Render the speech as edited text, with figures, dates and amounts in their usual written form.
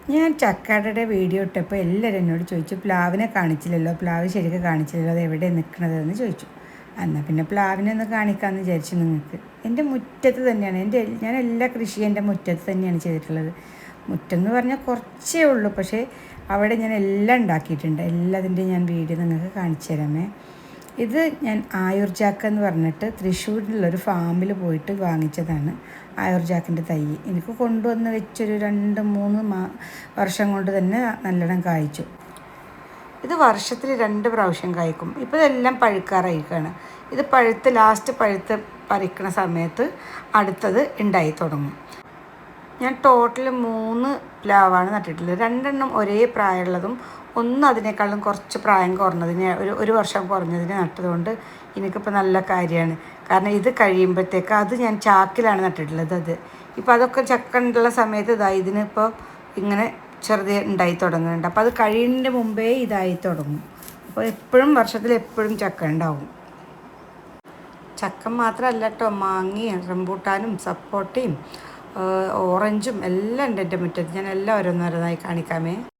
ഞാൻ ചക്കയുടെ വീഡിയോ ഇട്ടപ്പോൾ എല്ലാവരും എന്നോട് ചോദിച്ചു പ്ലാവിനെ കാണിച്ചില്ലല്ലോ, പ്ലാവ് ശരിക്കും കാണിച്ചില്ലല്ലോ, അത് എവിടെ നിൽക്കണതെന്ന് ചോദിച്ചു. എന്നാൽ പിന്നെ പ്ലാവിനെ ഒന്ന് കാണിക്കാമെന്ന് വിചാരിച്ചു നിങ്ങൾക്ക്. എൻ്റെ മുറ്റത്ത് തന്നെയാണ് ഞാൻ എല്ലാ കൃഷിയും എൻ്റെ മുറ്റത്ത് തന്നെയാണ് ചെയ്തിട്ടുള്ളത്. മുറ്റം എന്ന് പറഞ്ഞാൽ കുറച്ചേ ഉള്ളൂ, പക്ഷേ അവിടെ ഞാൻ എല്ലാം ഉണ്ടാക്കിയിട്ടുണ്ട്. എല്ലാത്തിൻ്റെയും ഞാൻ വീഡിയോ നിങ്ങൾക്ക് കാണിച്ചു തരാമേ. ഇത് ഞാൻ ആയുർജാക്ക് എന്ന് പറഞ്ഞിട്ട് തൃശ്ശൂരിലുള്ളൊരു ഫാമിൽ പോയിട്ട് വാങ്ങിച്ചതാണ്. ആയുർജാക്കിൻ്റെ തൈ എനിക്ക് കൊണ്ടുവന്ന് വെച്ചൊരു 2-3 വർഷം കൊണ്ട് തന്നെ നല്ലോണം കായ്ച്ചു. ഇത് വർഷത്തിൽ 2 പ്രാവശ്യം കായ്ക്കും. ഇപ്പോൾ ഇതെല്ലാം പഴുക്കാറായിരിക്കുകയാണ്. ഇത് ലാസ്റ്റ് പഴുത്ത് പറിക്കുന്ന സമയത്ത് അടുത്തത് ഉണ്ടായി തുടങ്ങും. ഞാൻ ടോട്ടൽ 3 പ്ലാവാണ് നട്ടിട്ടുള്ളത്. 2 ഒരേ പ്രായമുള്ളതും അതിനേക്കാളും കുറച്ച് പ്രായം കുറഞ്ഞതിന് ഒരു വർഷം കുറഞ്ഞതിന് നട്ടതുകൊണ്ട് എനിക്കിപ്പോൾ നല്ല കാര്യമാണ്. കാരണം ഇത് കഴിയുമ്പോഴത്തേക്ക് അത് ഞാൻ ചാക്കിലാണ് നട്ടിട്ടുള്ളത്. ഇപ്പോൾ അതൊക്കെ ചക്ക ഉള്ള സമയത്ത് ഇതിനിപ്പോൾ ഇങ്ങനെ ചെറുത് ഉണ്ടായി തുടങ്ങുന്നുണ്ട്. അപ്പോൾ അത് കഴിയുന്നതിന് മുമ്പേ ഇതായി തുടങ്ങും. അപ്പോൾ വർഷത്തിൽ എപ്പോഴും ചക്ക ഉണ്ടാവും. ചക്ക മാത്രമല്ല കേട്ടോ, മാങ്ങയും റംബൂട്ടാനും സപ്പോട്ടയും ഓറഞ്ചും എല്ലാം ഉണ്ട് എൻ്റെ മുറ്റത്ത്. ഞാൻ എല്ലാം ഓരോന്നോരോന്നായി കാണിക്കാമേ.